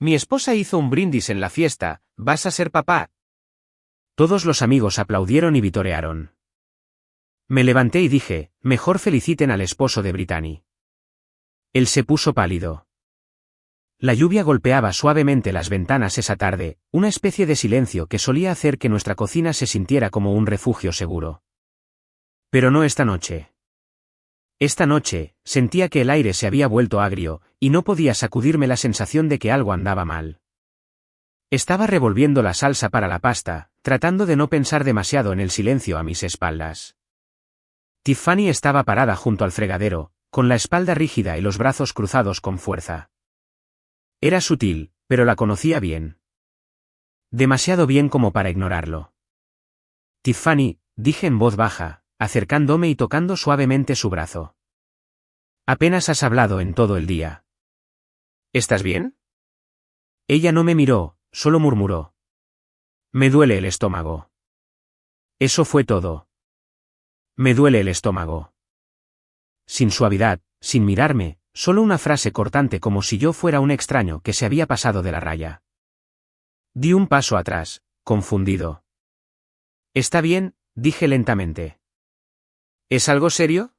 Mi esposa hizo un brindis en la fiesta, ¿vas a ser papá? Todos los amigos aplaudieron y vitorearon. Me levanté y dije, mejor feliciten al esposo de Brittany. Él se puso pálido. La lluvia golpeaba suavemente las ventanas esa tarde, una especie de silencio que solía hacer que nuestra cocina se sintiera como un refugio seguro. Pero no esta noche. Esta noche, sentía que el aire se había vuelto agrio, y no podía sacudirme la sensación de que algo andaba mal. Estaba revolviendo la salsa para la pasta, tratando de no pensar demasiado en el silencio a mis espaldas. Tiffany estaba parada junto al fregadero, con la espalda rígida y los brazos cruzados con fuerza. Era sutil, pero la conocía bien. Demasiado bien como para ignorarlo. Tiffany, dije en voz baja, acercándome y tocando suavemente su brazo. Apenas has hablado en todo el día. ¿Estás bien? Ella no me miró, solo murmuró. Me duele el estómago. Eso fue todo. Me duele el estómago. Sin suavidad, sin mirarme, solo una frase cortante como si yo fuera un extraño que se había pasado de la raya. Di un paso atrás, confundido. Está bien, dije lentamente. ¿Es algo serio?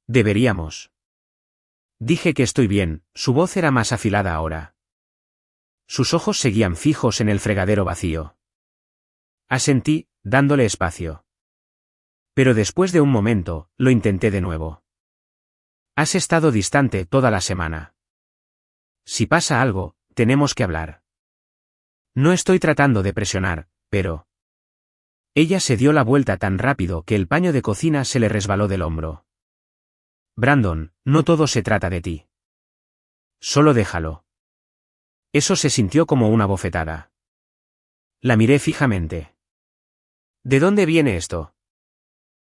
Deberíamos. Dije que estoy bien, su voz era más afilada ahora. Sus ojos seguían fijos en el fregadero vacío. Asentí, dándole espacio. Pero después de un momento, lo intenté de nuevo. Has estado distante toda la semana. Si pasa algo, tenemos que hablar. No estoy tratando de presionar, pero... Ella se dio la vuelta tan rápido que el paño de cocina se le resbaló del hombro. Brandon, no todo se trata de ti. Solo déjalo. Eso se sintió como una bofetada. La miré fijamente. ¿De dónde viene esto?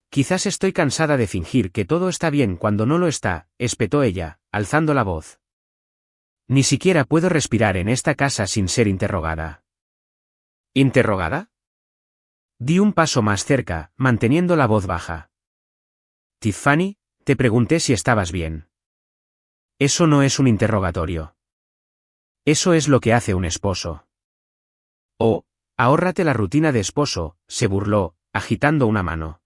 Quizás estoy cansada de fingir que todo está bien cuando no lo está, espetó ella, alzando la voz. Ni siquiera puedo respirar en esta casa sin ser interrogada. ¿Interrogada? Di un paso más cerca, manteniendo la voz baja. Tiffany, te pregunté si estabas bien. Eso no es un interrogatorio. Eso es lo que hace un esposo. Oh, ahórrate la rutina de esposo, se burló, agitando una mano.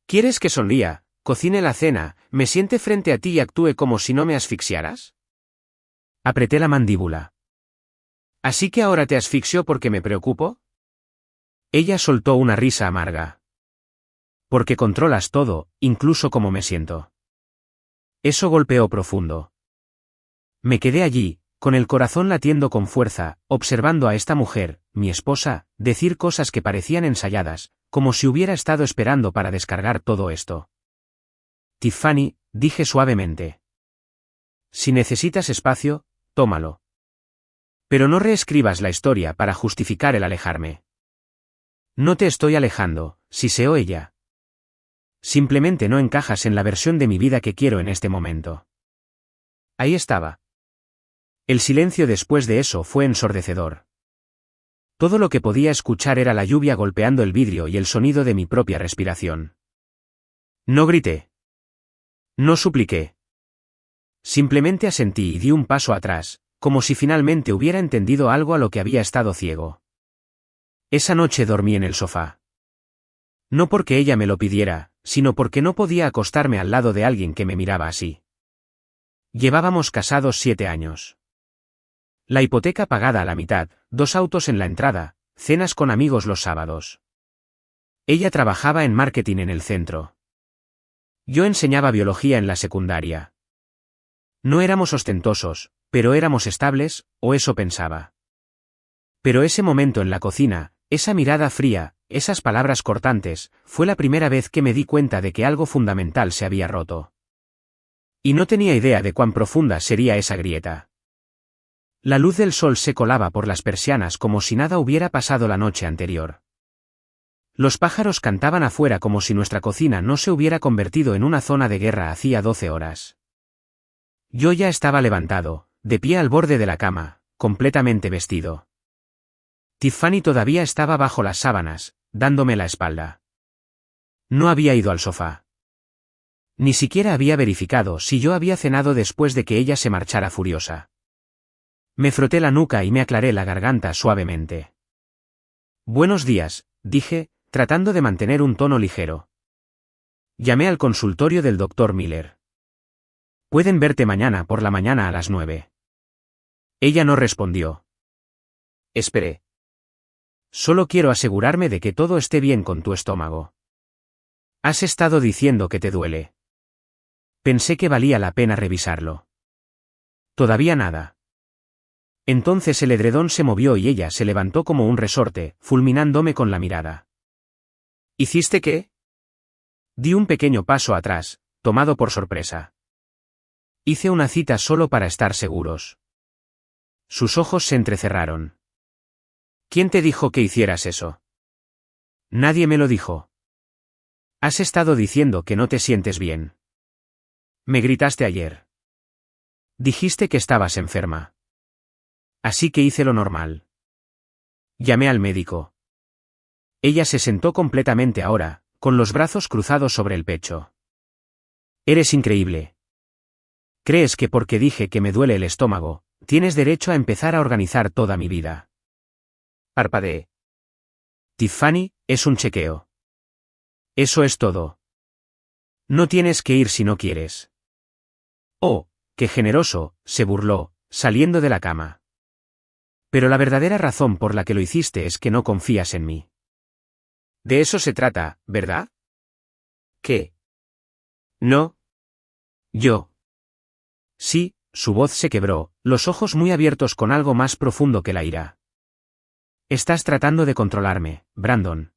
¿Quieres que sonría, cocine la cena, me siente frente a ti y actúe como si no me asfixiaras? Apreté la mandíbula. ¿Así que ahora te asfixio porque me preocupo? Ella soltó una risa amarga. Porque controlas todo, incluso cómo me siento. Eso golpeó profundo. Me quedé allí, con el corazón latiendo con fuerza, observando a esta mujer, mi esposa, decir cosas que parecían ensayadas, como si hubiera estado esperando para descargar todo esto. Tiffany, dije suavemente. Si necesitas espacio, tómalo. Pero no reescribas la historia para justificar el alejarme. No te estoy alejando, siseó ella. Simplemente no encajas en la versión de mi vida que quiero en este momento. Ahí estaba. El silencio después de eso fue ensordecedor. Todo lo que podía escuchar era la lluvia golpeando el vidrio y el sonido de mi propia respiración. No grité. No supliqué. Simplemente asentí y di un paso atrás, como si finalmente hubiera entendido algo a lo que había estado ciego. Esa noche dormí en el sofá. No porque ella me lo pidiera, sino porque no podía acostarme al lado de alguien que me miraba así. Llevábamos casados 7 años. La hipoteca pagada a la mitad, 2 autos en la entrada, cenas con amigos los sábados. Ella trabajaba en marketing en el centro. Yo enseñaba biología en la secundaria. No éramos ostentosos, pero éramos estables, o eso pensaba. Pero ese momento en la cocina, esa mirada fría, esas palabras cortantes, fue la primera vez que me di cuenta de que algo fundamental se había roto. Y no tenía idea de cuán profunda sería esa grieta. La luz del sol se colaba por las persianas como si nada hubiera pasado la noche anterior. Los pájaros cantaban afuera como si nuestra cocina no se hubiera convertido en una zona de guerra hacía 12 horas. Yo ya estaba levantado, de pie al borde de la cama, completamente vestido. Tiffany todavía estaba bajo las sábanas, dándome la espalda. No había ido al sofá. Ni siquiera había verificado si yo había cenado después de que ella se marchara furiosa. Me froté la nuca y me aclaré la garganta suavemente. Buenos días, dije, tratando de mantener un tono ligero. Llamé al consultorio del Dr. Miller. Pueden verte mañana por la mañana a las 9. Ella no respondió. Esperé. Solo quiero asegurarme de que todo esté bien con tu estómago. Has estado diciendo que te duele. Pensé que valía la pena revisarlo. Todavía nada. Entonces el edredón se movió y ella se levantó como un resorte, fulminándome con la mirada. ¿Hiciste qué? Di un pequeño paso atrás, tomado por sorpresa. Hice una cita solo para estar seguros. Sus ojos se entrecerraron. ¿Quién te dijo que hicieras eso? Nadie me lo dijo. Has estado diciendo que no te sientes bien. Me gritaste ayer. Dijiste que estabas enferma. Así que hice lo normal. Llamé al médico. Ella se sentó completamente ahora, con los brazos cruzados sobre el pecho. Eres increíble. ¿Crees que porque dije que me duele el estómago, tienes derecho a empezar a organizar toda mi vida? Parpadeé. Tiffany, es un chequeo. Eso es todo. No tienes que ir si no quieres. Oh, qué generoso, se burló, saliendo de la cama. Pero la verdadera razón por la que lo hiciste es que no confías en mí. De eso se trata, ¿verdad? ¿Qué? No. Yo. Sí, su voz se quebró, los ojos muy abiertos con algo más profundo que la ira. Estás tratando de controlarme, Brandon.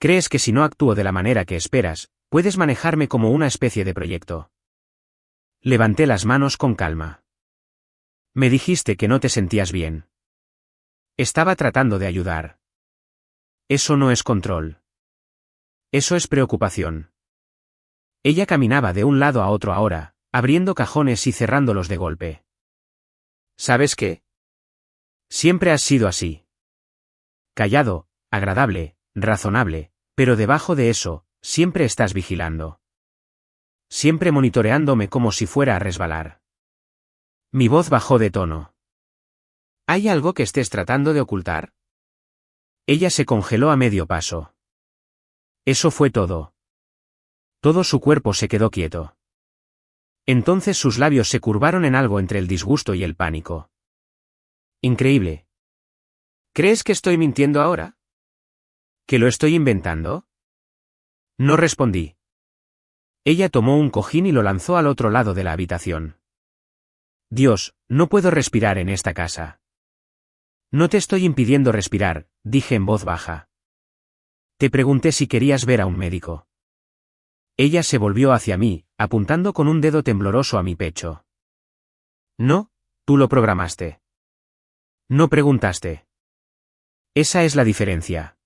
¿Crees que si no actúo de la manera que esperas, puedes manejarme como una especie de proyecto? Levanté las manos con calma. Me dijiste que no te sentías bien. Estaba tratando de ayudar. Eso no es control. Eso es preocupación. Ella caminaba de un lado a otro ahora, abriendo cajones y cerrándolos de golpe. ¿Sabes qué? Siempre has sido así. Callado, agradable, razonable, pero debajo de eso, siempre estás vigilando. Siempre monitoreándome como si fuera a resbalar. Mi voz bajó de tono. ¿Hay algo que estés tratando de ocultar? Ella se congeló a medio paso. Eso fue todo. Todo su cuerpo se quedó quieto. Entonces sus labios se curvaron en algo entre el disgusto y el pánico. Increíble. ¿Crees que estoy mintiendo ahora? ¿Que lo estoy inventando? No respondí. Ella tomó un cojín y lo lanzó al otro lado de la habitación. Dios, no puedo respirar en esta casa. No te estoy impidiendo respirar, dije en voz baja. Te pregunté si querías ver a un médico. Ella se volvió hacia mí, apuntando con un dedo tembloroso a mi pecho. No, tú lo programaste. No preguntaste. Esa es la diferencia.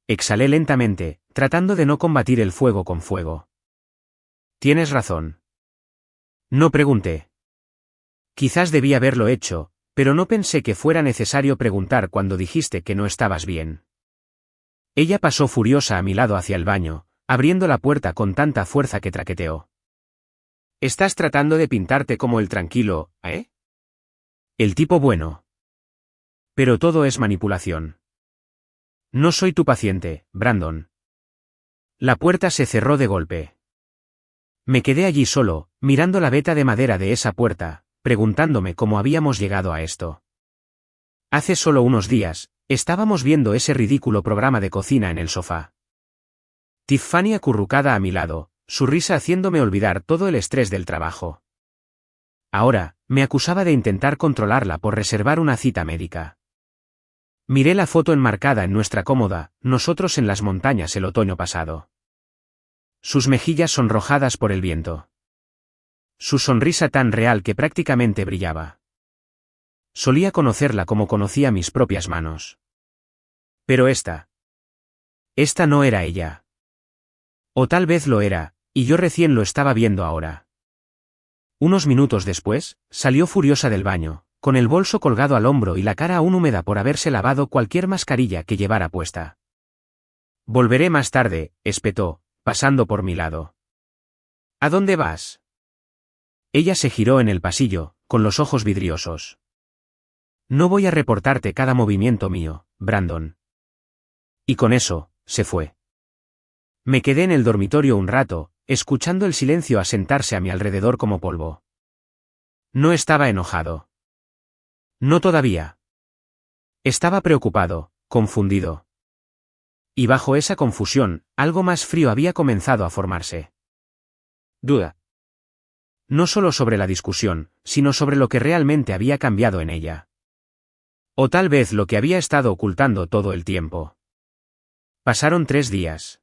Exhalé lentamente, tratando de no combatir el fuego con fuego. Tienes razón. No pregunté. Quizás debí haberlo hecho, pero no pensé que fuera necesario preguntar cuando dijiste que no estabas bien. Ella pasó furiosa a mi lado hacia el baño, abriendo la puerta con tanta fuerza que traqueteó. ¿Estás tratando de pintarte como el tranquilo, eh? El tipo bueno. Pero todo es manipulación. No soy tu paciente, Brandon. La puerta se cerró de golpe. Me quedé allí solo, mirando la veta de madera de esa puerta, preguntándome cómo habíamos llegado a esto. Hace solo unos días, estábamos viendo ese ridículo programa de cocina en el sofá. Tiffany acurrucada a mi lado, su risa haciéndome olvidar todo el estrés del trabajo. Ahora, me acusaba de intentar controlarla por reservar una cita médica. Miré la foto enmarcada en nuestra cómoda, nosotros en las montañas el otoño pasado. Sus mejillas sonrojadas por el viento. Su sonrisa tan real que prácticamente brillaba. Solía conocerla como conocía mis propias manos. Pero esta no era ella. O tal vez lo era, y yo recién lo estaba viendo ahora. Unos minutos después, salió furiosa del baño, con el bolso colgado al hombro y la cara aún húmeda por haberse lavado cualquier mascarilla que llevara puesta. Volveré más tarde, espetó, pasando por mi lado. ¿A dónde vas? Ella se giró en el pasillo, con los ojos vidriosos. No voy a reportarte cada movimiento mío, Brandon. Y con eso, se fue. Me quedé en el dormitorio un rato, escuchando el silencio asentarse a mi alrededor como polvo. No estaba enojado. No todavía. Estaba preocupado, confundido. Y bajo esa confusión, algo más frío había comenzado a formarse. Duda. No solo sobre la discusión, sino sobre lo que realmente había cambiado en ella. O tal vez lo que había estado ocultando todo el tiempo. Pasaron 3 días.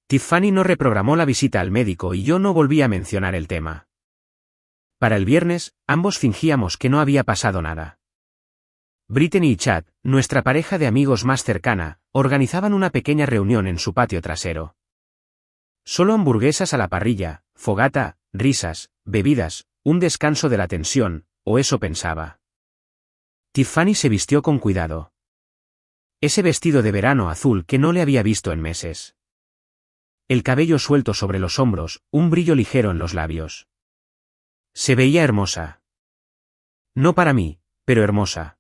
Tiffany no reprogramó la visita al médico y yo no volví a mencionar el tema. Para el viernes, ambos fingíamos que no había pasado nada. Brittany y Chad, nuestra pareja de amigos más cercana, organizaban una pequeña reunión en su patio trasero. Solo hamburguesas a la parrilla, fogata, risas, bebidas, un descanso de la tensión, o eso pensaba. Tiffany se vistió con cuidado. Ese vestido de verano azul que no le había visto en meses. El cabello suelto sobre los hombros, un brillo ligero en los labios. Se veía hermosa. No para mí, pero hermosa.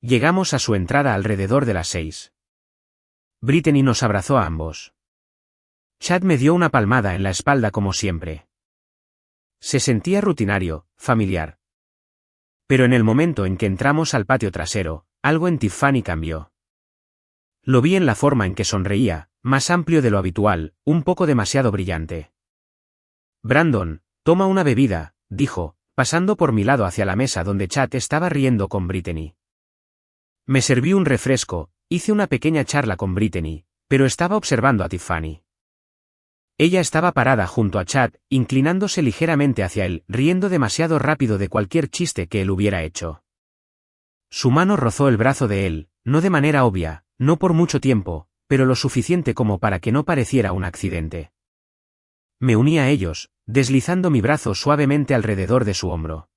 Llegamos a su entrada alrededor de las 6. Brittany nos abrazó a ambos. Chad me dio una palmada en la espalda como siempre. Se sentía rutinario, familiar. Pero en el momento en que entramos al patio trasero, algo en Tiffany cambió. Lo vi en la forma en que sonreía, más amplio de lo habitual, un poco demasiado brillante. Brandon, toma una bebida, dijo, pasando por mi lado hacia la mesa donde Chad estaba riendo con Brittany. Me serví un refresco, hice una pequeña charla con Brittany, pero estaba observando a Tiffany. Ella estaba parada junto a Chad, inclinándose ligeramente hacia él, riendo demasiado rápido de cualquier chiste que él hubiera hecho. Su mano rozó el brazo de él, no de manera obvia, no por mucho tiempo, pero lo suficiente como para que no pareciera un accidente. Me uní a ellos, deslizando mi brazo suavemente alrededor de su hombro.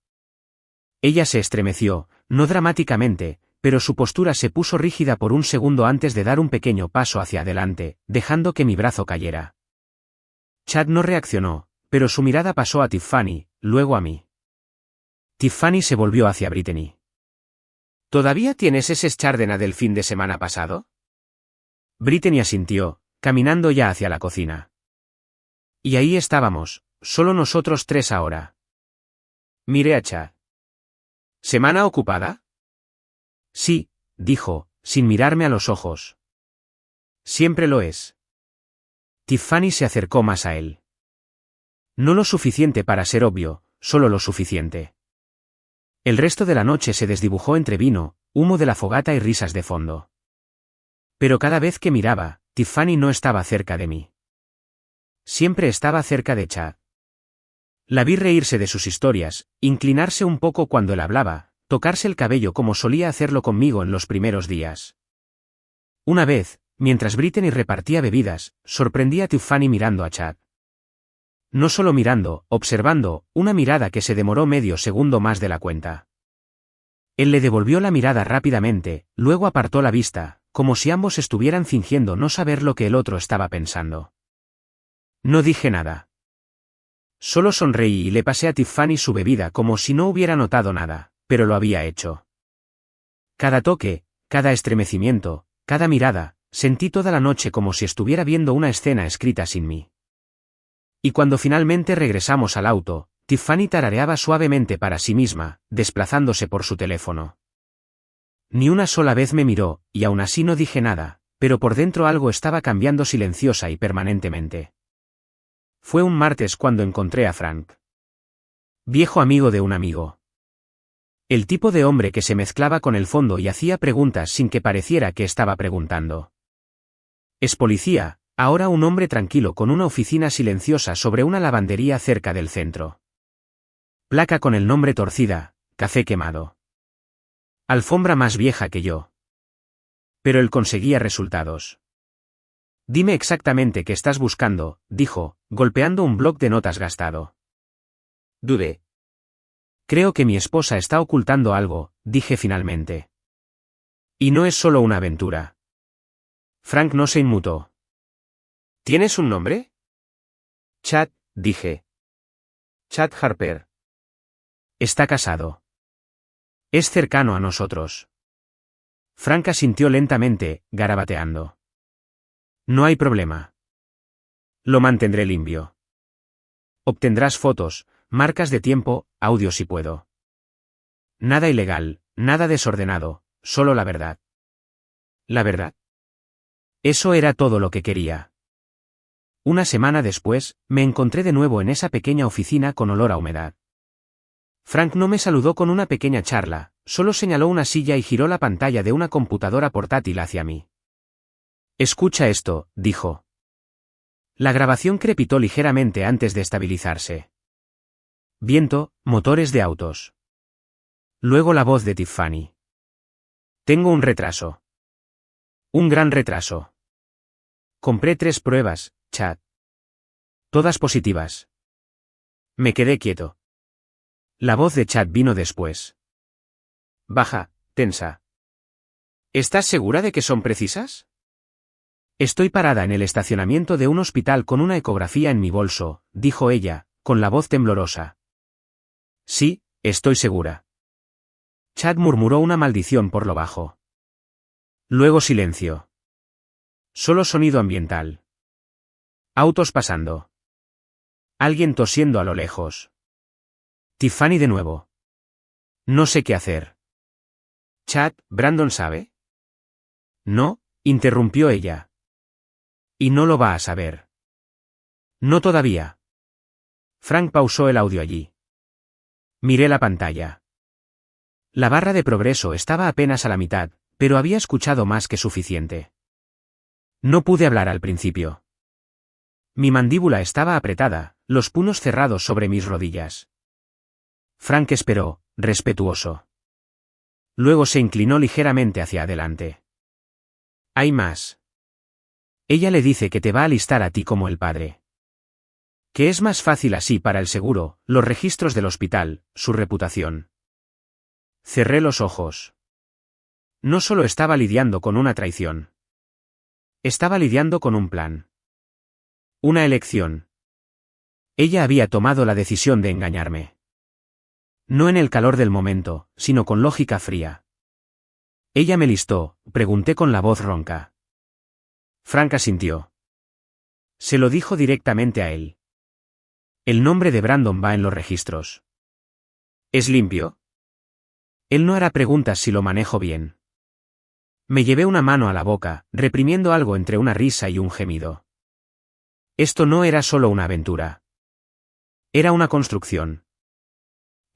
Ella se estremeció, no dramáticamente, pero su postura se puso rígida por un segundo antes de dar un pequeño paso hacia adelante, dejando que mi brazo cayera. Chad no reaccionó, pero su mirada pasó a Tiffany, luego a mí. Tiffany se volvió hacia Brittany. ¿Todavía tienes ese Chardonnay del fin de semana pasado? Brittany asintió, caminando ya hacia la cocina. Y ahí estábamos, solo nosotros 3 ahora. Miré a Chad. ¿Semana ocupada? Sí, dijo, sin mirarme a los ojos. Siempre lo es. Tiffany se acercó más a él. No lo suficiente para ser obvio, solo lo suficiente. El resto de la noche se desdibujó entre vino, humo de la fogata y risas de fondo. Pero cada vez que miraba, Tiffany no estaba cerca de mí. Siempre estaba cerca de Chad. La vi reírse de sus historias, inclinarse un poco cuando él hablaba, tocarse el cabello como solía hacerlo conmigo en los primeros días. Una vez, mientras Brittany repartía bebidas, sorprendí a Tiffany mirando a Chad. No solo mirando, observando, una mirada que se demoró medio segundo más de la cuenta. Él le devolvió la mirada rápidamente, luego apartó la vista, como si ambos estuvieran fingiendo no saber lo que el otro estaba pensando. No dije nada. Solo sonreí y le pasé a Tiffany su bebida como si no hubiera notado nada, pero lo había hecho. Cada toque, cada estremecimiento, cada mirada, sentí toda la noche como si estuviera viendo una escena escrita sin mí. Y cuando finalmente regresamos al auto, Tiffany tarareaba suavemente para sí misma, desplazándose por su teléfono. Ni una sola vez me miró, y aún así no dije nada, pero por dentro algo estaba cambiando silenciosa y permanentemente. Fue un martes cuando encontré a Frank. Viejo amigo de un amigo. El tipo de hombre que se mezclaba con el fondo y hacía preguntas sin que pareciera que estaba preguntando. Es policía, ahora un hombre tranquilo con una oficina silenciosa sobre una lavandería cerca del centro. Placa con el nombre torcida, café quemado. Alfombra más vieja que yo. Pero él conseguía resultados. Dime exactamente qué estás buscando, dijo, golpeando un bloc de notas gastado. Dudé. Creo que mi esposa está ocultando algo, dije finalmente. Y no es solo una aventura. Frank no se inmutó. ¿Tienes un nombre? Chad, dije. Chad Harper. Está casado. Es cercano a nosotros. Frank asintió lentamente, garabateando. No hay problema. Lo mantendré limpio. Obtendrás fotos, marcas de tiempo, audio si puedo. Nada ilegal, nada desordenado, solo la verdad. La verdad. Eso era todo lo que quería. Una semana después, me encontré de nuevo en esa pequeña oficina con olor a humedad. Frank no me saludó con una pequeña charla, solo señaló una silla y giró la pantalla de una computadora portátil hacia mí. Escucha esto, dijo. La grabación crepitó ligeramente antes de estabilizarse. Viento, motores de autos. Luego la voz de Tiffany. Tengo un retraso. Un gran retraso. Compré 3 pruebas, Chad. Todas positivas. Me quedé quieto. La voz de Chad vino después. Baja, tensa. ¿Estás segura de que son precisas? Estoy parada en el estacionamiento de un hospital con una ecografía en mi bolso, dijo ella, con la voz temblorosa. Sí, estoy segura. Chad murmuró una maldición por lo bajo. Luego silencio. Solo sonido ambiental. Autos pasando. Alguien tosiendo a lo lejos. Tiffany de nuevo. No sé qué hacer. Chad, ¿Brandon sabe? No, interrumpió ella. Y no lo va a saber. No todavía. Frank pausó el audio allí. Miré la pantalla. La barra de progreso estaba apenas a la mitad, pero había escuchado más que suficiente. No pude hablar al principio. Mi mandíbula estaba apretada, los puños cerrados sobre mis rodillas. Frank esperó, respetuoso. Luego se inclinó ligeramente hacia adelante. Hay más. Ella le dice que te va a alistar a ti como el padre. Que es más fácil así para el seguro, los registros del hospital, su reputación. Cerré los ojos. No solo estaba lidiando con una traición. Estaba lidiando con un plan. Una elección. Ella había tomado la decisión de engañarme. No en el calor del momento, sino con lógica fría. Ella me listó, pregunté con la voz ronca. Frank asintió. Se lo dijo directamente a él. El nombre de Brandon va en los registros. ¿Es limpio? Él no hará preguntas si lo manejo bien. Me llevé una mano a la boca, reprimiendo algo entre una risa y un gemido. Esto no era solo una aventura. Era una construcción.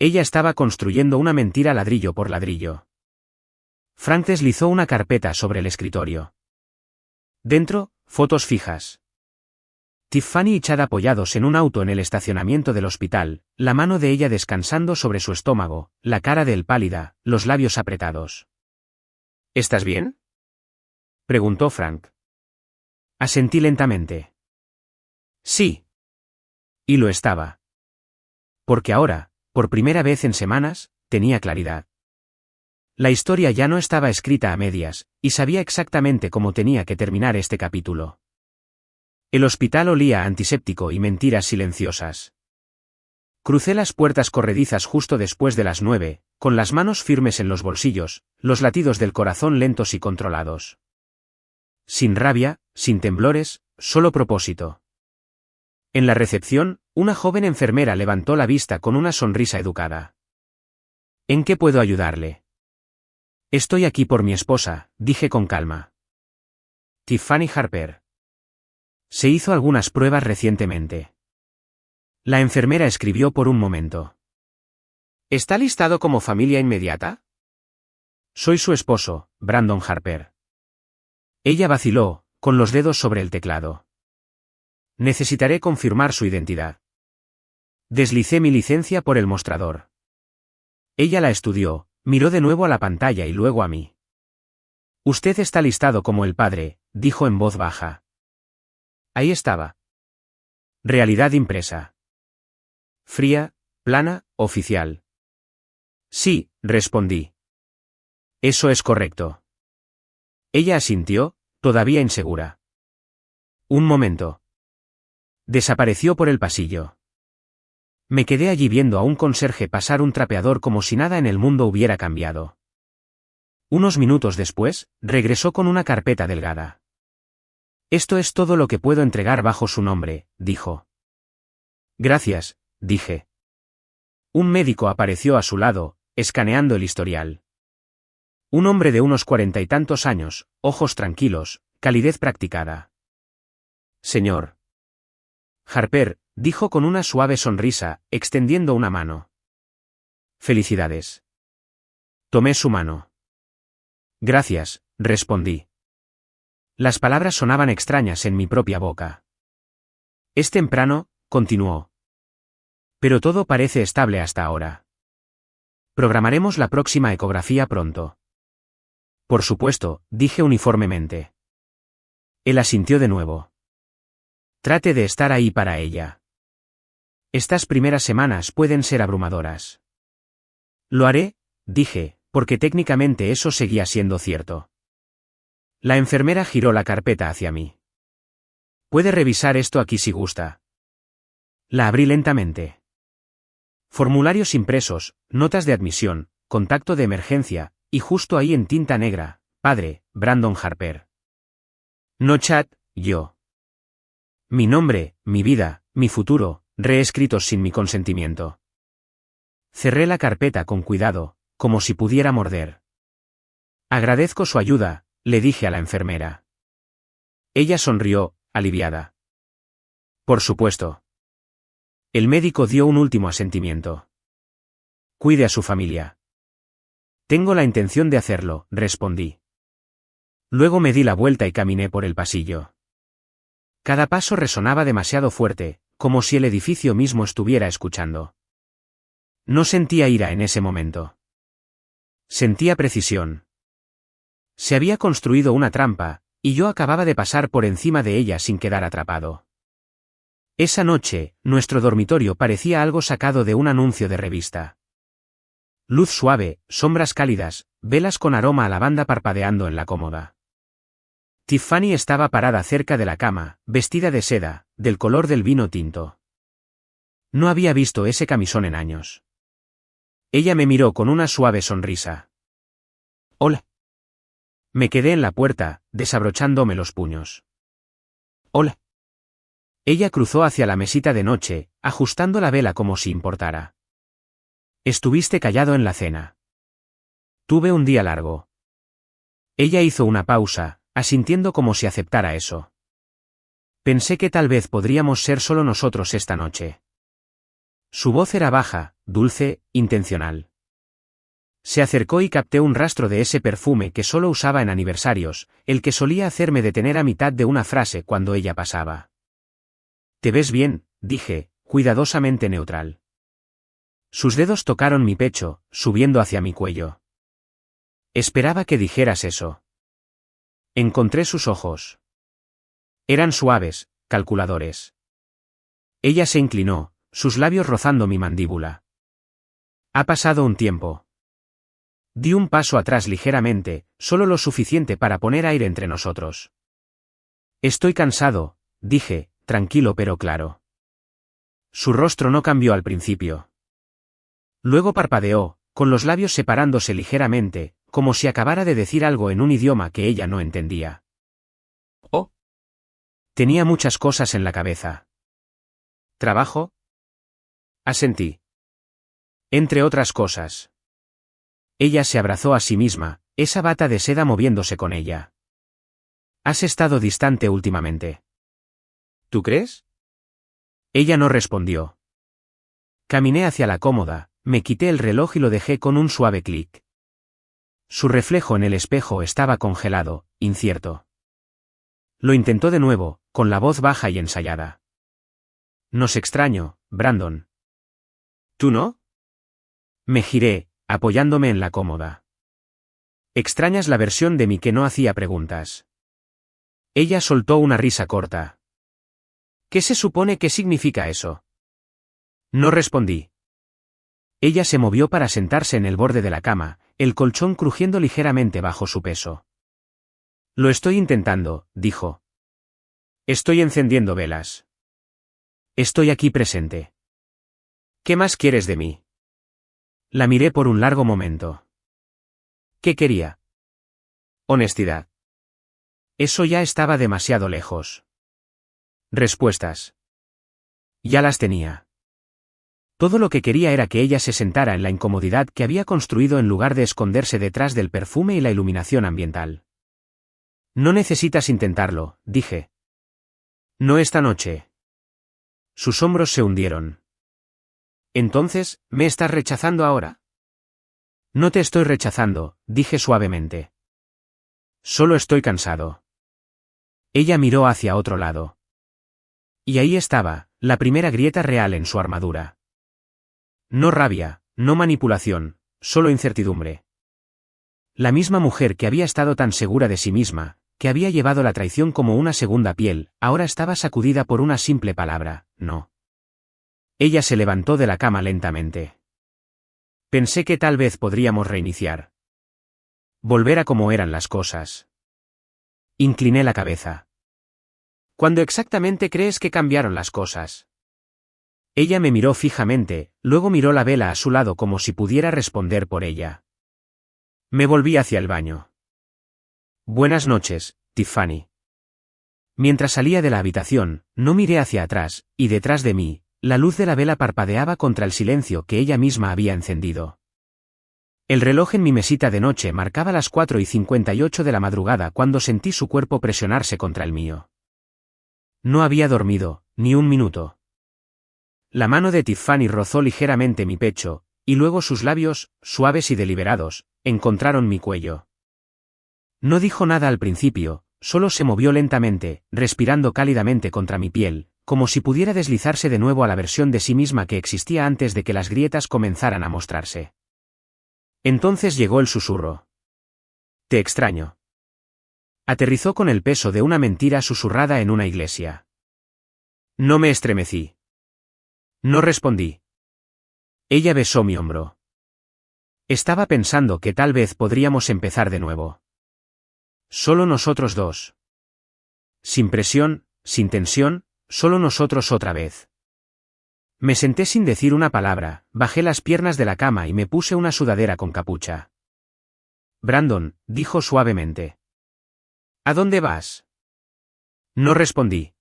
Ella estaba construyendo una mentira ladrillo por ladrillo. Frank deslizó una carpeta sobre el escritorio. Dentro, fotos fijas. Tiffany y Chad apoyados en un auto en el estacionamiento del hospital, la mano de ella descansando sobre su estómago, la cara de él pálida, los labios apretados. ¿Estás bien? Preguntó Frank. Asentí lentamente. Sí. Y lo estaba. Porque ahora, por primera vez en semanas, tenía claridad. La historia ya no estaba escrita a medias, y sabía exactamente cómo tenía que terminar este capítulo. El hospital olía a antiséptico y mentiras silenciosas. Crucé las puertas corredizas justo después de las 9, con las manos firmes en los bolsillos, los latidos del corazón lentos y controlados. Sin rabia, sin temblores, solo propósito. En la recepción, una joven enfermera levantó la vista con una sonrisa educada. ¿En qué puedo ayudarle? Estoy aquí por mi esposa, dije con calma. Tiffany Harper. Se hizo algunas pruebas recientemente. La enfermera escribió por un momento. ¿Está listado como familia inmediata? Soy su esposo, Brandon Harper. Ella vaciló, con los dedos sobre el teclado. Necesitaré confirmar su identidad. Deslicé mi licencia por el mostrador. Ella la estudió, miró de nuevo a la pantalla y luego a mí. Usted está listado como el padre, dijo en voz baja. Ahí estaba. Realidad impresa. Fría, plana, oficial. Sí, respondí. Eso es correcto. Ella asintió, todavía insegura. Un momento. Desapareció por el pasillo. Me quedé allí viendo a un conserje pasar un trapeador como si nada en el mundo hubiera cambiado. Unos minutos después, regresó con una carpeta delgada. Esto es todo lo que puedo entregar bajo su nombre, dijo. Gracias, dije. Un médico apareció a su lado, escaneando el historial. Un hombre de unos 40 y tantos años, ojos tranquilos, calidez practicada. Señor Harper, dijo con una suave sonrisa, extendiendo una mano. Felicidades. Tomé su mano. Gracias, respondí. Las palabras sonaban extrañas en mi propia boca. Es temprano, continuó. Pero todo parece estable hasta ahora. Programaremos la próxima ecografía pronto. Por supuesto, dije uniformemente. Él asintió de nuevo. Trate de estar ahí para ella. Estas primeras semanas pueden ser abrumadoras. Lo haré, dije, porque técnicamente eso seguía siendo cierto. La enfermera giró la carpeta hacia mí. Puede revisar esto aquí si gusta. La abrí lentamente. Formularios impresos, notas de admisión, contacto de emergencia, y justo ahí en tinta negra, padre, Brandon Harper. No Chad, yo. Mi nombre, mi vida, mi futuro, reescritos sin mi consentimiento. Cerré la carpeta con cuidado, como si pudiera morder. Agradezco su ayuda, le dije a la enfermera. Ella sonrió, aliviada. Por supuesto. El médico dio un último asentimiento. Cuide a su familia. Tengo la intención de hacerlo, respondí. Luego me di la vuelta y caminé por el pasillo. Cada paso resonaba demasiado fuerte, como si el edificio mismo estuviera escuchando. No sentía ira en ese momento. Sentía precisión. Se había construido una trampa, y yo acababa de pasar por encima de ella sin quedar atrapado. Esa noche, nuestro dormitorio parecía algo sacado de un anuncio de revista. Luz suave, sombras cálidas, velas con aroma a lavanda parpadeando en la cómoda. Tiffany estaba parada cerca de la cama, vestida de seda, del color del vino tinto. No había visto ese camisón en años. Ella me miró con una suave sonrisa. Hola. Me quedé en la puerta, desabrochándome los puños. Hola. Ella cruzó hacia la mesita de noche, ajustando la vela como si importara. Estuviste callado en la cena. Tuve un día largo. Ella hizo una pausa, asintiendo como si aceptara eso. Pensé que tal vez podríamos ser solo nosotros esta noche. Su voz era baja, dulce, intencional. Se acercó y capté un rastro de ese perfume que solo usaba en aniversarios, el que solía hacerme detener a mitad de una frase cuando ella pasaba. Te ves bien, dije, cuidadosamente neutral. Sus dedos tocaron mi pecho, subiendo hacia mi cuello. Esperaba que dijeras eso. Encontré sus ojos. Eran suaves, calculadores. Ella se inclinó, sus labios rozando mi mandíbula. Ha pasado un tiempo. Di un paso atrás ligeramente, solo lo suficiente para poner aire entre nosotros. Estoy cansado, dije, tranquilo pero claro. Su rostro no cambió al principio. Luego parpadeó, con los labios separándose ligeramente, como si acabara de decir algo en un idioma que ella no entendía. Oh. Tenía muchas cosas en la cabeza. ¿Trabajo? Asentí. Entre otras cosas. Ella se abrazó a sí misma, esa bata de seda moviéndose con ella. ¿Has estado distante últimamente? ¿Tú crees? Ella no respondió. Caminé hacia la cómoda, me quité el reloj y lo dejé con un suave clic. Su reflejo en el espejo estaba congelado, incierto. Lo intentó de nuevo, con la voz baja y ensayada. Nos extraño, Brandon. ¿Tú no? Me giré, apoyándome en la cómoda. Extrañas la versión de mí que no hacía preguntas. Ella soltó una risa corta. ¿Qué se supone que significa eso? No respondí. Ella se movió para sentarse en el borde de la cama, el colchón crujiendo ligeramente bajo su peso. Lo estoy intentando, dijo. Estoy encendiendo velas. Estoy aquí presente. ¿Qué más quieres de mí? La miré por un largo momento. ¿Qué quería? Honestidad. Eso ya estaba demasiado lejos. Respuestas. Ya las tenía. Todo lo que quería era que ella se sentara en la incomodidad que había construido en lugar de esconderse detrás del perfume y la iluminación ambiental. No necesitas intentarlo, dije. No esta noche. Sus hombros se hundieron. Entonces, ¿me estás rechazando ahora? No te estoy rechazando, dije suavemente. Solo estoy cansado. Ella miró hacia otro lado. Y ahí estaba, la primera grieta real en su armadura. No rabia, no manipulación, solo incertidumbre. La misma mujer que había estado tan segura de sí misma, que había llevado la traición como una segunda piel, ahora estaba sacudida por una simple palabra, no. Ella se levantó de la cama lentamente. Pensé que tal vez podríamos reiniciar. Volver a como eran las cosas. Incliné la cabeza. ¿Cuándo exactamente crees que cambiaron las cosas? Ella me miró fijamente, luego miró la vela a su lado como si pudiera responder por ella. Me volví hacia el baño. Buenas noches, Tiffany. Mientras salía de la habitación, no miré hacia atrás, y detrás de mí, la luz de la vela parpadeaba contra el silencio que ella misma había encendido. El reloj en mi mesita de noche marcaba las 4:58 de la madrugada cuando sentí su cuerpo presionarse contra el mío. No había dormido, ni un minuto. La mano de Tiffany rozó ligeramente mi pecho, y luego sus labios, suaves y deliberados, encontraron mi cuello. No dijo nada al principio, solo se movió lentamente, respirando cálidamente contra mi piel, como si pudiera deslizarse de nuevo a la versión de sí misma que existía antes de que las grietas comenzaran a mostrarse. Entonces llegó el susurro. Te extraño. Aterrizó con el peso de una mentira susurrada en una iglesia. No me estremecí. No respondí. Ella besó mi hombro. Estaba pensando que tal vez podríamos empezar de nuevo. Solo nosotros dos. Sin presión, sin tensión, solo nosotros otra vez. Me senté sin decir una palabra, bajé las piernas de la cama y me puse una sudadera con capucha. Brandon, dijo suavemente. ¿A dónde vas? No respondí.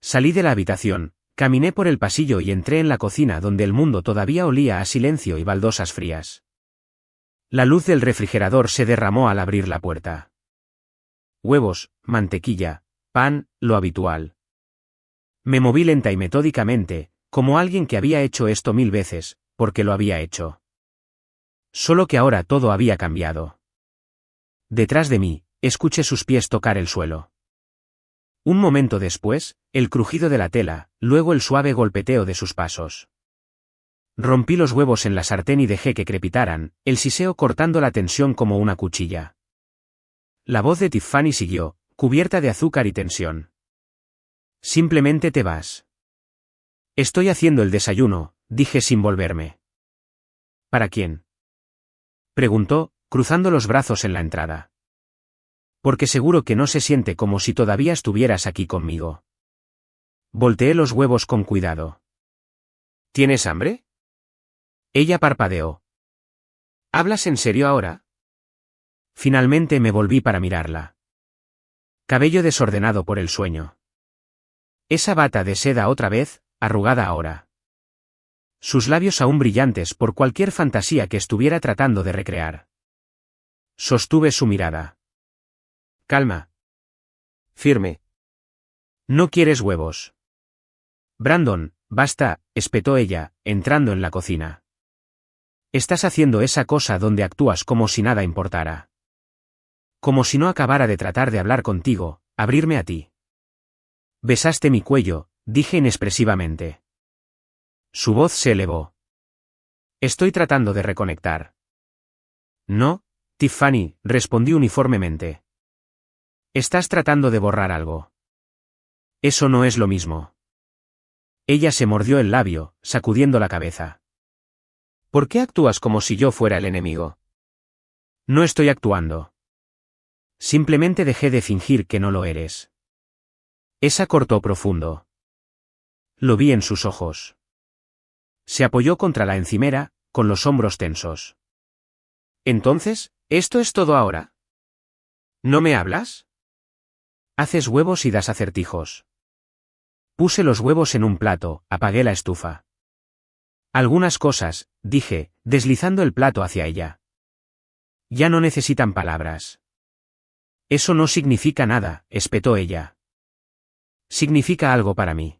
Salí de la habitación, caminé por el pasillo y entré en la cocina donde el mundo todavía olía a silencio y baldosas frías. La luz del refrigerador se derramó al abrir la puerta. Huevos, mantequilla, pan, lo habitual. Me moví lenta y metódicamente, como alguien que había hecho esto 1000 veces, porque lo había hecho. Solo que ahora todo había cambiado. Detrás de mí, escuché sus pies tocar el suelo. Un momento después, el crujido de la tela, luego el suave golpeteo de sus pasos. Rompí los huevos en la sartén y dejé que crepitaran, el siseo cortando la tensión como una cuchilla. La voz de Tiffany siguió, cubierta de azúcar y tensión. Simplemente te vas. Estoy haciendo el desayuno, dije sin volverme. ¿Para quién? Preguntó, cruzando los brazos en la entrada. Porque seguro que no se siente como si todavía estuvieras aquí conmigo. Volteé los huevos con cuidado. ¿Tienes hambre? Ella parpadeó. ¿Hablas en serio ahora? Finalmente me volví para mirarla. Cabello desordenado por el sueño. Esa bata de seda otra vez, arrugada ahora. Sus labios aún brillantes por cualquier fantasía que estuviera tratando de recrear. Sostuve su mirada. Calma. Firme. No quieres huevos. Brandon, basta, espetó ella, entrando en la cocina. Estás haciendo esa cosa donde actúas como si nada importara. Como si no acabara de tratar de hablar contigo, abrirme a ti. Besaste mi cuello, dije inexpresivamente. Su voz se elevó. Estoy tratando de reconectar. No, Tiffany, respondí uniformemente. Estás tratando de borrar algo. Eso no es lo mismo. Ella se mordió el labio, sacudiendo la cabeza. ¿Por qué actúas como si yo fuera el enemigo? No estoy actuando. Simplemente dejé de fingir que no lo eres. Esa cortó profundo. Lo vi en sus ojos. Se apoyó contra la encimera, con los hombros tensos. Entonces, ¿esto es todo ahora? ¿No me hablas? Haces huevos y das acertijos. Puse los huevos en un plato, apagué la estufa. Algunas cosas, dije, deslizando el plato hacia ella. Ya no necesitan palabras. Eso no significa nada, espetó ella. Significa algo para mí.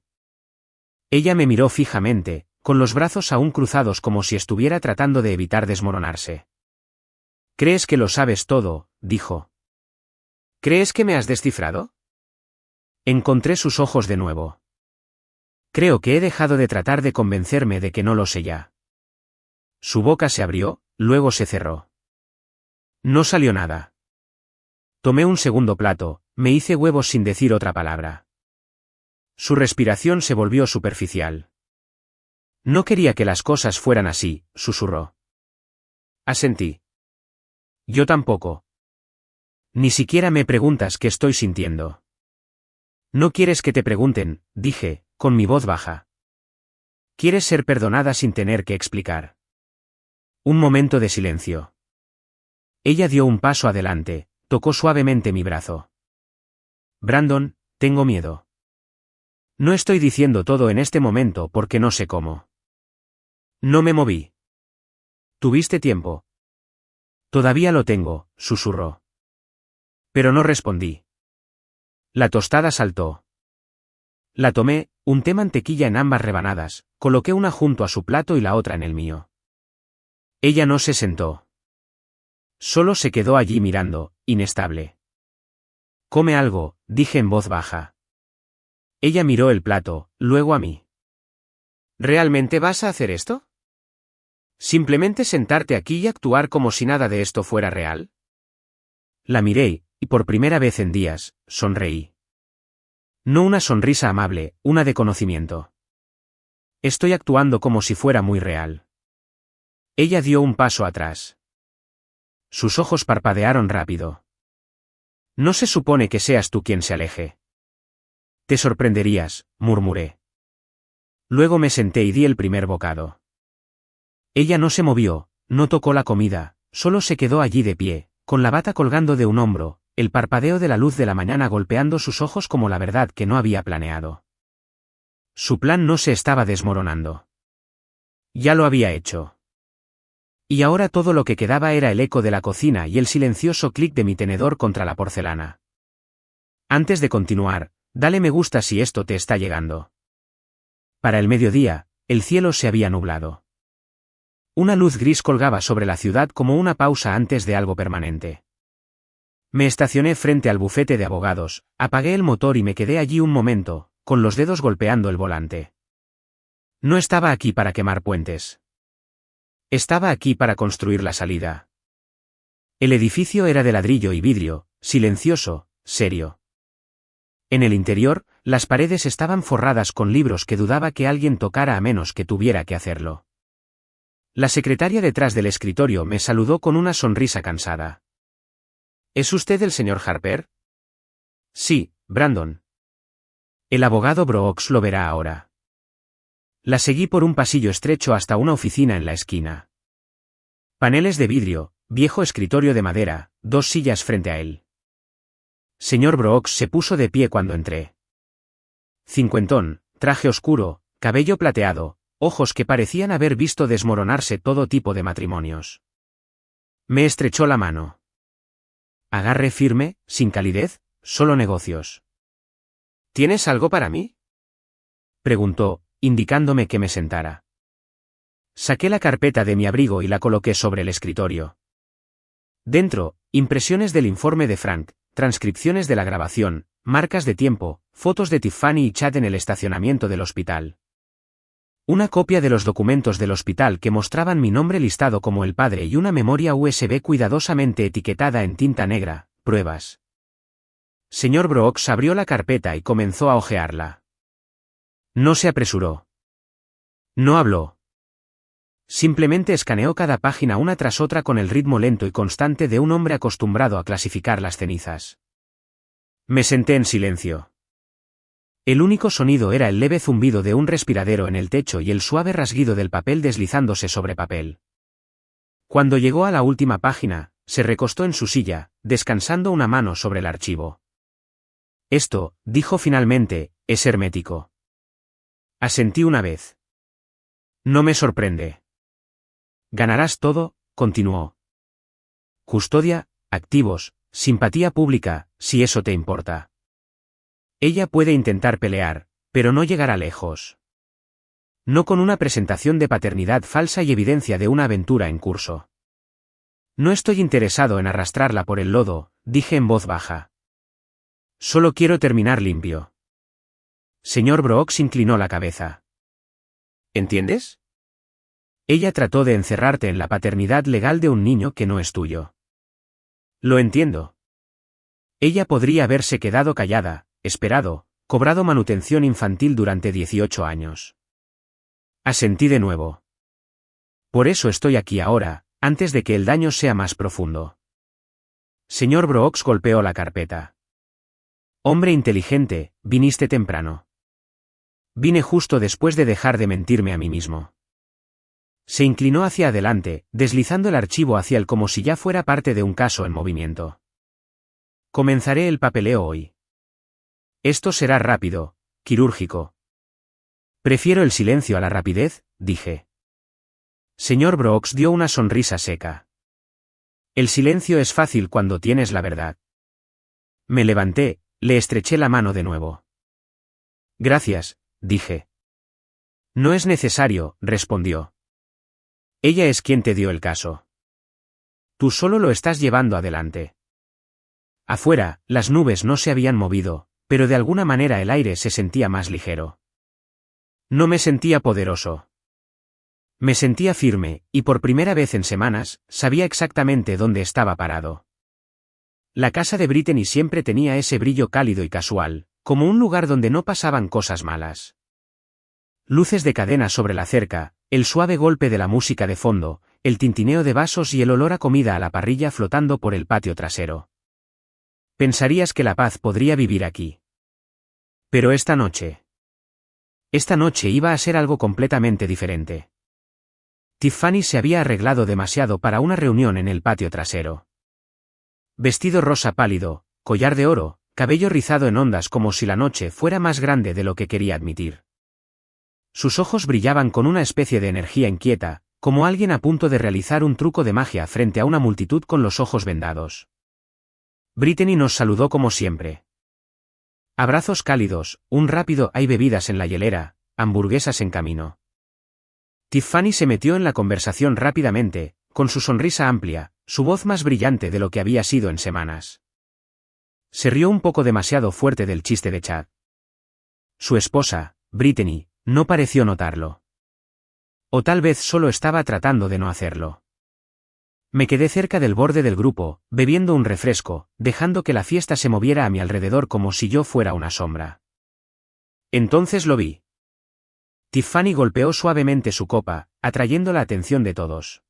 Ella me miró fijamente, con los brazos aún cruzados como si estuviera tratando de evitar desmoronarse. «¿Crees que lo sabes todo?», dijo. «¿Crees que me has descifrado?». Encontré sus ojos de nuevo. Creo que he dejado de tratar de convencerme de que no lo sé ya. Su boca se abrió, luego se cerró. No salió nada. Tomé un segundo plato, me hice huevos sin decir otra palabra. Su respiración se volvió superficial. No quería que las cosas fueran así, susurró. Asentí. Yo tampoco. Ni siquiera me preguntas qué estoy sintiendo. No quieres que te pregunten, dije, con mi voz baja. Quieres ser perdonada sin tener que explicar. Un momento de silencio. Ella dio un paso adelante, tocó suavemente mi brazo. Brandon, tengo miedo. No estoy diciendo todo en este momento porque no sé cómo. No me moví. ¿Tuviste tiempo? Todavía lo tengo, susurró. Pero no respondí. La tostada saltó. La tomé, unté mantequilla en ambas rebanadas, coloqué una junto a su plato y la otra en el mío. Ella no se sentó. Solo se quedó allí mirando, inestable. Come algo, dije en voz baja. Ella miró el plato, luego a mí. ¿Realmente vas a hacer esto? ¿Simplemente sentarte aquí y actuar como si nada de esto fuera real? La miré, y por primera vez en días, sonreí. No una sonrisa amable, una de conocimiento. Estoy actuando como si fuera muy real. Ella dio un paso atrás. Sus ojos parpadearon rápido. No se supone que seas tú quien se aleje. Te sorprenderías, murmuré. Luego me senté y di el primer bocado. Ella no se movió, no tocó la comida, solo se quedó allí de pie, con la bata colgando de un hombro, el parpadeo de la luz de la mañana golpeando sus ojos como la verdad que no había planeado. Su plan no se estaba desmoronando. Ya lo había hecho. Y ahora todo lo que quedaba era el eco de la cocina y el silencioso clic de mi tenedor contra la porcelana. Antes de continuar, dale me gusta si esto te está llegando. Para el mediodía, el cielo se había nublado. Una luz gris colgaba sobre la ciudad como una pausa antes de algo permanente. Me estacioné frente al bufete de abogados, apagué el motor y me quedé allí un momento, con los dedos golpeando el volante. No estaba aquí para quemar puentes. Estaba aquí para construir la salida. El edificio era de ladrillo y vidrio, silencioso, serio. En el interior, las paredes estaban forradas con libros que dudaba que alguien tocara a menos que tuviera que hacerlo. La secretaria detrás del escritorio me saludó con una sonrisa cansada. ¿Es usted el señor Harper? Sí, Brandon. El abogado Brooks lo verá ahora. La seguí por un pasillo estrecho hasta una oficina en la esquina. Paneles de vidrio, viejo escritorio de madera, 2 sillas frente a él. Señor Brooks se puso de pie cuando entré. Cincuentón, traje oscuro, cabello plateado, ojos que parecían haber visto desmoronarse todo tipo de matrimonios. Me estrechó la mano. Agarre firme, sin calidez, solo negocios. ¿Tienes algo para mí?, preguntó, indicándome que me sentara. Saqué la carpeta de mi abrigo y la coloqué sobre el escritorio. Dentro, impresiones del informe de Frank, transcripciones de la grabación, marcas de tiempo, fotos de Tiffany y Chad en el estacionamiento del hospital. Una copia de los documentos del hospital que mostraban mi nombre listado como el padre y una memoria USB cuidadosamente etiquetada en tinta negra, pruebas. Señor Brooks abrió la carpeta y comenzó a hojearla. No se apresuró. No habló. Simplemente escaneó cada página una tras otra con el ritmo lento y constante de un hombre acostumbrado a clasificar las cenizas. Me senté en silencio. El único sonido era el leve zumbido de un respiradero en el techo y el suave rasguido del papel deslizándose sobre papel. Cuando llegó a la última página, se recostó en su silla, descansando una mano sobre el archivo. Esto, dijo finalmente, es hermético. Asentí una vez. No me sorprende. Ganarás todo, continuó. Custodia, activos, simpatía pública, si eso te importa. Ella puede intentar pelear, pero no llegará lejos. No con una presentación de paternidad falsa y evidencia de una aventura en curso. No estoy interesado en arrastrarla por el lodo, dije en voz baja. Solo quiero terminar limpio. Señor Brooks inclinó la cabeza. ¿Entiendes? Ella trató de encerrarte en la paternidad legal de un niño que no es tuyo. Lo entiendo. Ella podría haberse quedado callada, esperado, cobrado manutención infantil durante 18 años. Asentí de nuevo. Por eso estoy aquí ahora, antes de que el daño sea más profundo. Señor Brooks golpeó la carpeta. Hombre inteligente, viniste temprano. Vine justo después de dejar de mentirme a mí mismo. Se inclinó hacia adelante, deslizando el archivo hacia él como si ya fuera parte de un caso en movimiento. Comenzaré el papeleo hoy. Esto será rápido, quirúrgico. Prefiero el silencio a la rapidez, dije. Señor Brooks dio una sonrisa seca. El silencio es fácil cuando tienes la verdad. Me levanté, le estreché la mano de nuevo. Gracias, dije. No es necesario, respondió. Ella es quien te dio el caso. Tú solo lo estás llevando adelante. Afuera, las nubes no se habían movido, pero de alguna manera el aire se sentía más ligero. No me sentía poderoso. Me sentía firme, y por primera vez en semanas, sabía exactamente dónde estaba parado. La casa de Brittany siempre tenía ese brillo cálido y casual, como un lugar donde no pasaban cosas malas. Luces de cadena sobre la cerca, el suave golpe de la música de fondo, el tintineo de vasos y el olor a comida a la parrilla flotando por el patio trasero. Pensarías que la paz podría vivir aquí. Pero esta noche iba a ser algo completamente diferente. Tiffany se había arreglado demasiado para una reunión en el patio trasero. Vestido rosa pálido, collar de oro, cabello rizado en ondas como si la noche fuera más grande de lo que quería admitir. Sus ojos brillaban con una especie de energía inquieta, como alguien a punto de realizar un truco de magia frente a una multitud con los ojos vendados. Brittany nos saludó como siempre. Abrazos cálidos, un rápido "hay bebidas en la hielera", hamburguesas en camino. Tiffany se metió en la conversación rápidamente, con su sonrisa amplia, su voz más brillante de lo que había sido en semanas. Se rió un poco demasiado fuerte del chiste de Chad. Su esposa, Brittany, no pareció notarlo. O tal vez solo estaba tratando de no hacerlo. Me quedé cerca del borde del grupo, bebiendo un refresco, dejando que la fiesta se moviera a mi alrededor como si yo fuera una sombra. Entonces lo vi. Tiffany golpeó suavemente su copa, atrayendo la atención de todos.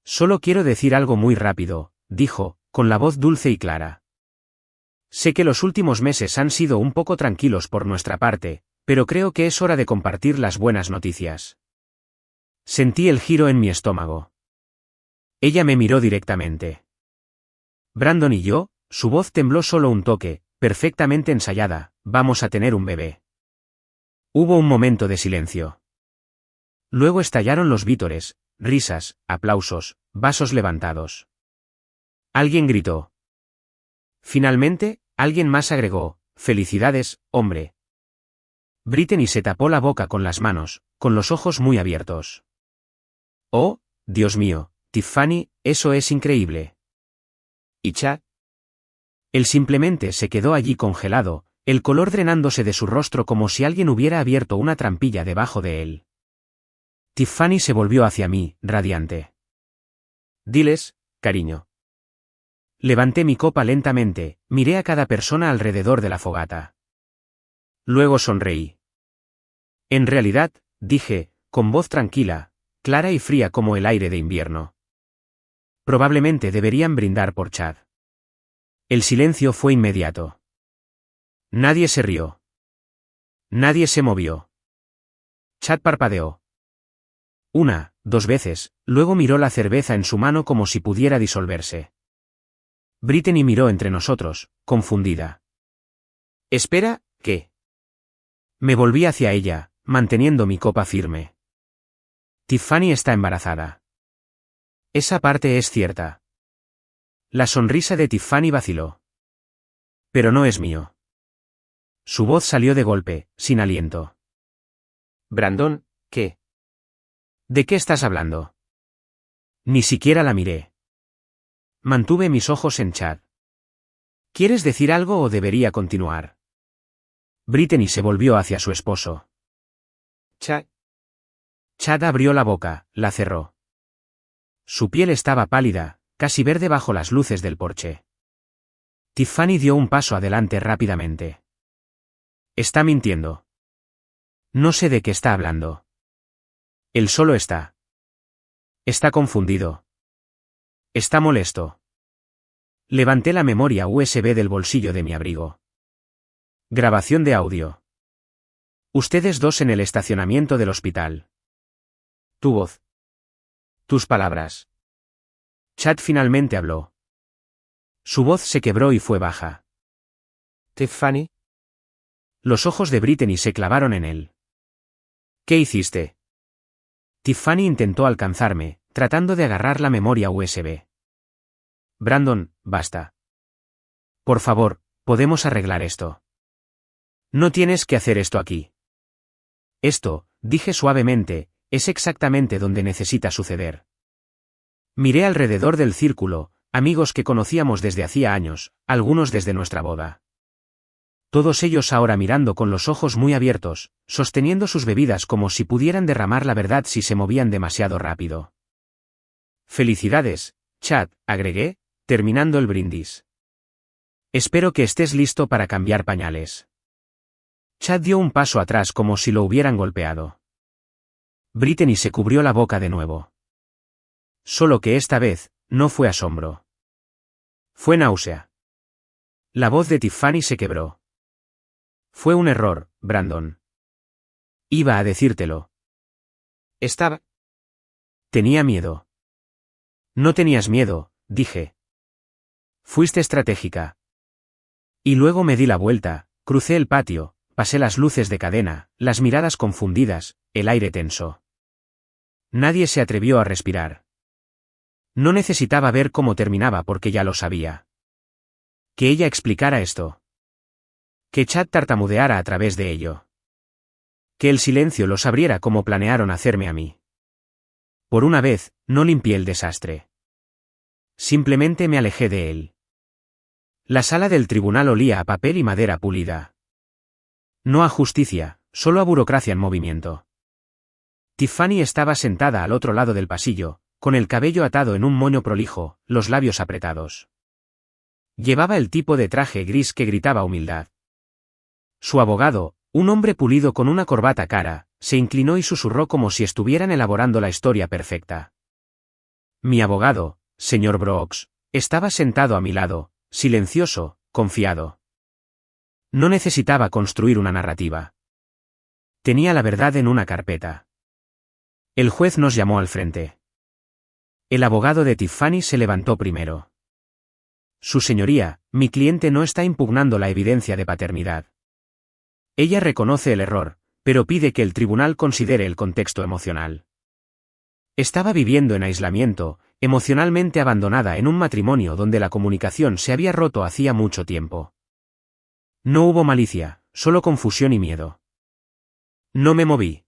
Solo quiero decir algo muy rápido, dijo, con la voz dulce y clara. Sé que los últimos meses han sido un poco tranquilos por nuestra parte, pero creo que es hora de compartir las buenas noticias. Sentí el giro en mi estómago. Ella me miró directamente. Brandon y yo, su voz tembló solo un toque, perfectamente ensayada, vamos a tener un bebé. Hubo un momento de silencio. Luego estallaron los vítores, risas, aplausos, vasos levantados. Alguien gritó. Finalmente, alguien más agregó, felicidades, hombre. Brittany se tapó la boca con las manos, con los ojos muy abiertos. Oh, Dios mío. Tiffany, eso es increíble. ¿Y Chad? Él simplemente se quedó allí congelado, el color drenándose de su rostro como si alguien hubiera abierto una trampilla debajo de él. Tiffany se volvió hacia mí, radiante. Diles, cariño. Levanté mi copa lentamente, miré a cada persona alrededor de la fogata. Luego sonreí. En realidad, dije, con voz tranquila, clara y fría como el aire de invierno. Probablemente deberían brindar por Chad. El silencio fue inmediato. Nadie se rió. Nadie se movió. Chad parpadeó. 1, 2 veces, luego miró la cerveza en su mano como si pudiera disolverse. Brittany miró entre nosotros, confundida. Espera, ¿qué? Me volví hacia ella, manteniendo mi copa firme. Tiffany está embarazada. Esa parte es cierta. La sonrisa de Tiffany vaciló. Pero no es mío. Su voz salió de golpe, sin aliento. Brandon, ¿qué? ¿De qué estás hablando? Ni siquiera la miré. Mantuve mis ojos en Chad. ¿Quieres decir algo o debería continuar? Brittany se volvió hacia su esposo. Chad. Chad abrió la boca, la cerró. Su piel estaba pálida, casi verde bajo las luces del porche. Tiffany dio un paso adelante rápidamente. Está mintiendo. No sé de qué está hablando. Él solo está. Está confundido. Está molesto. Levanté la memoria USB del bolsillo de mi abrigo. Grabación de audio. Ustedes dos en el estacionamiento del hospital. Tu voz. Tus palabras. Chad finalmente habló. Su voz se quebró y fue baja. Tiffany. Los ojos de Brittany se clavaron en él. ¿Qué hiciste? Tiffany intentó alcanzarme, tratando de agarrar la memoria USB. Brandon, basta. Por favor, podemos arreglar esto. No tienes que hacer esto aquí. Esto, dije suavemente, es exactamente donde necesita suceder. Miré alrededor del círculo, amigos que conocíamos desde hacía años, algunos desde nuestra boda. Todos ellos ahora mirando con los ojos muy abiertos, sosteniendo sus bebidas como si pudieran derramar la verdad si se movían demasiado rápido. Felicidades, Chad, agregué, terminando el brindis. Espero que estés listo para cambiar pañales. Chad dio un paso atrás como si lo hubieran golpeado. Brittany se cubrió la boca de nuevo. Solo que esta vez, no fue asombro. Fue náusea. La voz de Tiffany se quebró. Fue un error, Brandon. Iba a decírtelo. Estaba. Tenía miedo. No tenías miedo, dije. Fuiste estratégica. Y luego me di la vuelta, crucé el patio, pasé las luces de cadena, las miradas confundidas, el aire tenso. Nadie se atrevió a respirar. No necesitaba ver cómo terminaba porque ya lo sabía. Que ella explicara esto. Que Chad tartamudeara a través de ello. Que el silencio los abriera como planearon hacerme a mí. Por una vez, no limpié el desastre. Simplemente me alejé de él. La sala del tribunal olía a papel y madera pulida. No a justicia, solo a burocracia en movimiento. Tiffany estaba sentada al otro lado del pasillo, con el cabello atado en un moño prolijo, los labios apretados. Llevaba el tipo de traje gris que gritaba humildad. Su abogado, un hombre pulido con una corbata cara, se inclinó y susurró como si estuvieran elaborando la historia perfecta. Mi abogado, señor Brooks, estaba sentado a mi lado, silencioso, confiado. No necesitaba construir una narrativa. Tenía la verdad en una carpeta. El juez nos llamó al frente. El abogado de Tiffany se levantó primero. Su señoría, mi cliente no está impugnando la evidencia de paternidad. Ella reconoce el error, pero pide que el tribunal considere el contexto emocional. Estaba viviendo en aislamiento, emocionalmente abandonada en un matrimonio donde la comunicación se había roto hacía mucho tiempo. No hubo malicia, solo confusión y miedo. No me moví.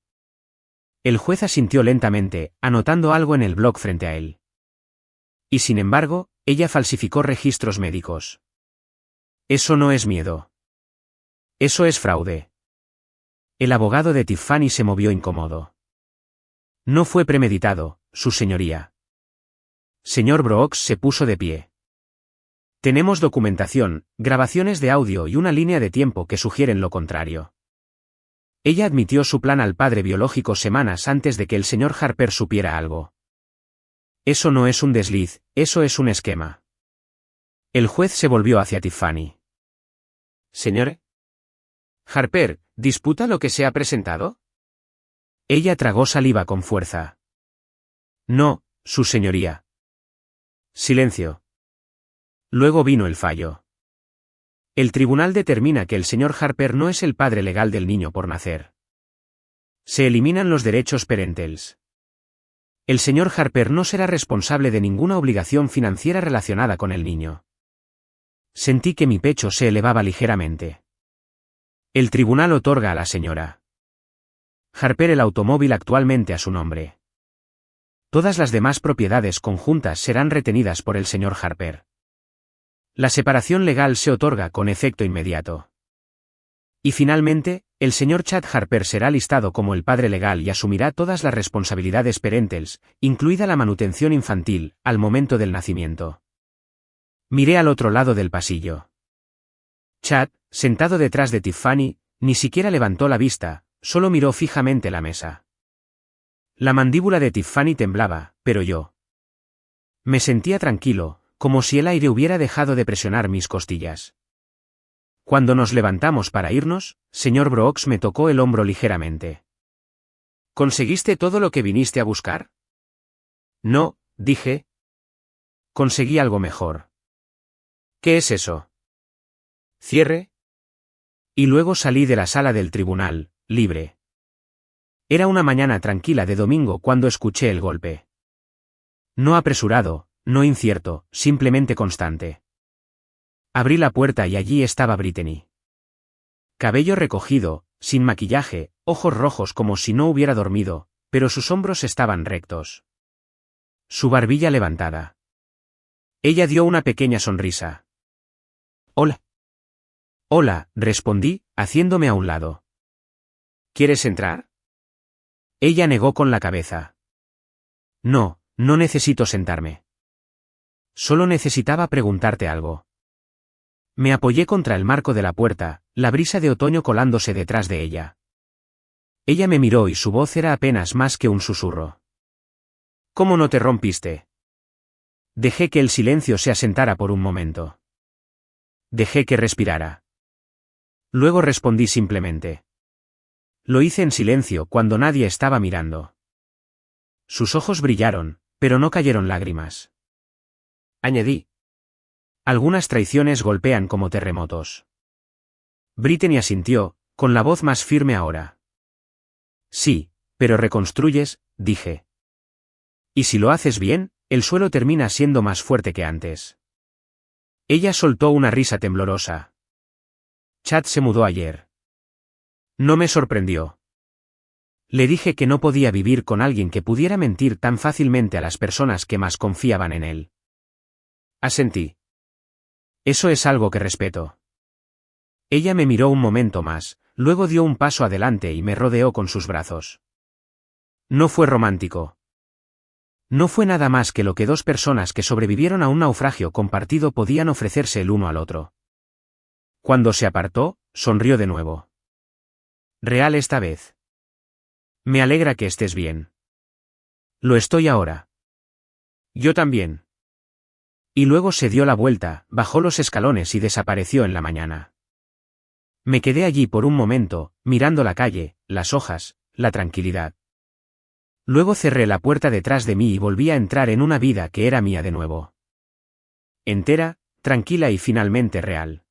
El juez asintió lentamente, anotando algo en el bloc frente a él. Y sin embargo, ella falsificó registros médicos. Eso no es miedo. Eso es fraude. El abogado de Tiffany se movió incómodo. No fue premeditado, su señoría. Señor Brooks se puso de pie. Tenemos documentación, grabaciones de audio y una línea de tiempo que sugieren lo contrario. Ella admitió su plan al padre biológico semanas antes de que el señor Harper supiera algo. Eso no es un desliz, eso es un esquema. El juez se volvió hacia Tiffany. Señor Harper, ¿Disputa lo que se ha presentado? Ella tragó saliva con fuerza. No, su señoría. Silencio. Luego vino el fallo. El tribunal determina que el señor Harper no es el padre legal del niño por nacer. Se eliminan los derechos parentales. El señor Harper no será responsable de ninguna obligación financiera relacionada con el niño. Sentí que mi pecho se elevaba ligeramente. El tribunal otorga a la señora Harper el automóvil actualmente a su nombre. Todas las demás propiedades conjuntas serán retenidas por el señor Harper. La separación legal se otorga con efecto inmediato. Y finalmente, el señor Chad Harper será listado como el padre legal y asumirá todas las responsabilidades parentales, incluida la manutención infantil, al momento del nacimiento. Miré al otro lado del pasillo. Chad, sentado detrás de Tiffany, ni siquiera levantó la vista, solo miró fijamente la mesa. La mandíbula de Tiffany temblaba, pero yo me sentía tranquilo, como si el aire hubiera dejado de presionar mis costillas. Cuando nos levantamos para irnos, señor Brooks me tocó el hombro ligeramente. ¿Conseguiste todo lo que viniste a buscar? No, dije. Conseguí algo mejor. ¿Qué es eso? Cierre. Y luego salí de la sala del tribunal, libre. Era una mañana tranquila de domingo cuando escuché el golpe. No apresurado, no incierto, simplemente constante. Abrí la puerta y allí estaba Brittany. Cabello recogido, sin maquillaje, ojos rojos como si no hubiera dormido, pero sus hombros estaban rectos. Su barbilla levantada. Ella dio una pequeña sonrisa. Hola. Hola, respondí, haciéndome a un lado. ¿Quieres entrar? Ella negó con la cabeza. No, no necesito sentarme. Solo necesitaba preguntarte algo. Me apoyé contra el marco de la puerta, la brisa de otoño colándose detrás de ella. Ella me miró y su voz era apenas más que un susurro. ¿Cómo no te rompiste? Dejé que el silencio se asentara por un momento. Dejé que respirara. Luego respondí simplemente. Lo hice en silencio cuando nadie estaba mirando. Sus ojos brillaron, pero no cayeron lágrimas. Añadí. Algunas traiciones golpean como terremotos. Brittany asintió, con la voz más firme ahora. Sí, pero reconstruyes, dije. Y si lo haces bien, el suelo termina siendo más fuerte que antes. Ella soltó una risa temblorosa. Chad se mudó ayer. No me sorprendió. Le dije que no podía vivir con alguien que pudiera mentir tan fácilmente a las personas que más confiaban en él. Asentí. Eso es algo que respeto. Ella me miró un momento más, luego dio un paso adelante y me rodeó con sus brazos. No fue romántico. No fue nada más que lo que dos personas que sobrevivieron a un naufragio compartido podían ofrecerse el uno al otro. Cuando se apartó, sonrió de nuevo. Real esta vez. Me alegra que estés bien. Lo estoy ahora. Yo también. Y luego se dio la vuelta, bajó los escalones y desapareció en la mañana. Me quedé allí por un momento, mirando la calle, las hojas, la tranquilidad. Luego cerré la puerta detrás de mí y volví a entrar en una vida que era mía de nuevo. Entera, tranquila y finalmente real.